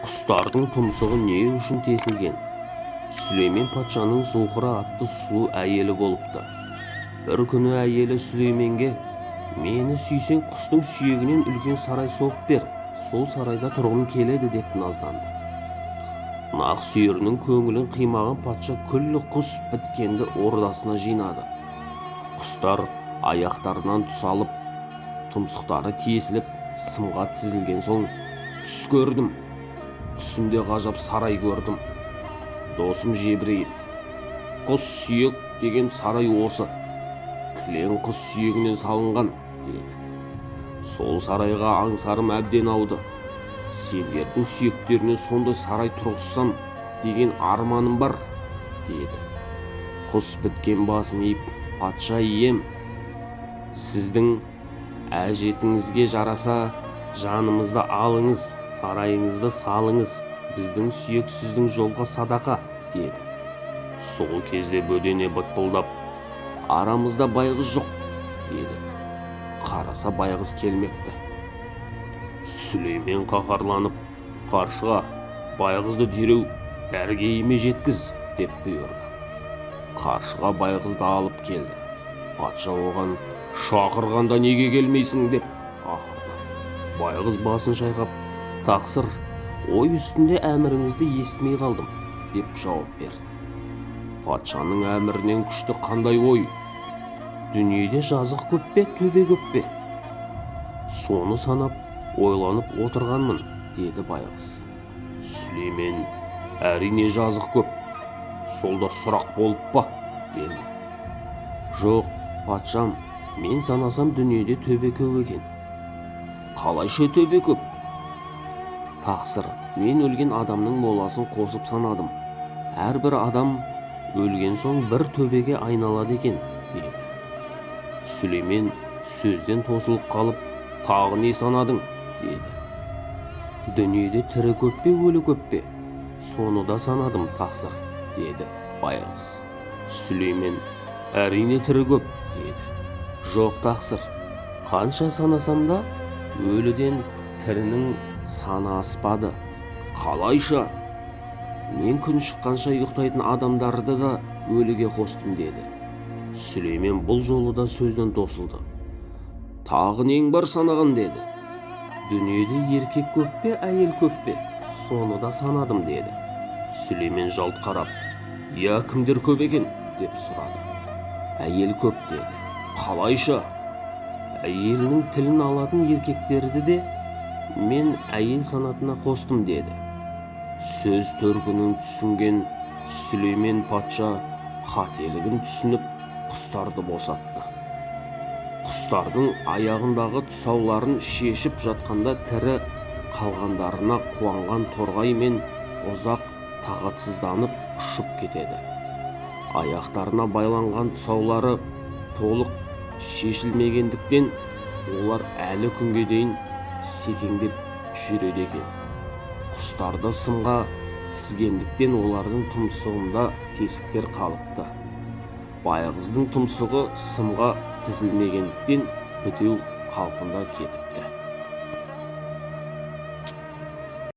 Құстардың тұмсығы не үшін тесілген? Сүлеймен патшаның Зухра атты сұлу әйелі болыпты. Бір күні әйелі Сүлейменге: «Мені сүйсең, құстың сүйегінен үлкен сарай соғып бер, сол сарайда тұрғым келеді» деп назданды. Нақ сүйерінің көңілін қимаған патша күллі құс біткенді ордасына жинады. Құстар аяқтарынан тұсалып, тұмсықтары тесіліп, сымға тізілген соң: «Түс көрдім. Түсімде ғажап сарай көрдім. Досым Жебірейіл, құс сүйек деген сарай осы. Кілең құс сүйегінен салынған» деді. «Сол сарайға аңсарым әбден ауды. Сендердің сүйектеріне сондай сарай тұрғызсам деген арманым бар» деді. Құс біткен басын иіп: «Патша ием, сіздің әжетіңізге жараса жанымызды алыңыз, сарайыңызды салыңыз, біздің сүйек сіздің жолға садақа» деді. Сол кезде бөдене бытпылдап: «Арамызда байғыз жоқ» деді. Қараса байғыз келмепті. Сүлеймен қаһарланып: «Қаршыға, байғызды дереу дәргейіме жеткіз» деп бұйырды. Қаршыға байғызды алып келді. Патша оған: «Шақырғанда неге келмейсің?» деп ақырды. Байғыз басын шайқап: «Тақсыр, ой үстінде әміріңізді естімей қалдым» деп жауап берді. «Патшаның әмірінен күшті қандай ой? Дүниеде жазық көп пе, төбе көп пе? Соны санап, ойланып отырғанмын» деді байғыз. Сүлеймен: «Әрине жазық көп. Солда сұрақ болып па?» деді. «Жоқ, патшам, мен санасам дүниеде төбе көп екен». «Қалайша төбе көп?» «Тақсыр, мен өлген адамның моласын қосып санадым. Әрбір адам өлген соң бір төбеге айналады екен» деді. Сүлеймен сөзден тосылып қалып: «Тағы не санадың?» деді. «Дүниеде тірі көп пе, өлі көп пе? Соны да санадым, тақсыр» деді байғыз. Сүлеймен: «Әрине тірі көп» деді. «Жоқ, тақсыр, қанша санасам да өліден тірінің саны аспады». «Қалайша?» «Мен күн шыққанша ұйықтайтын адамдарды да өліге қостым» деді. Сүлеймен бұл жолы да сөзден тосылды. «Тағы нең бар санаған?» деді. «Дүниеде еркек көп пе, әйел көп пе? Соны да санадым» деді. Сүлеймен жалт қарап: «Я, кімдер көп екен?» деп сұрады. «Әйел көп» деді. «Қалайша?» «Әйелінің тілін алатын еркектерді де мен әйел санатына қостым» деді. Сөз төркінін түсінген Сүлеймен патша қателігін түсініп құстарды босатты. Құстардың аяғындағы тұсауларын шешіп жатқанда тірі қалғандарына қуанған торғай мен ұзақ тағатсызданып ұшып кетеді. Аяқтарына байланған тұсаулары толық шешілмегендіктен олар әлі күнге дейін секеңдеп жүреді екен. Құстарды сымға тізгендіктен олардың тұмсығында тесіктер қалыпты. Байғыздың тұмсығы сымға тізілмегендіктен бітеу қалпында кетіпті.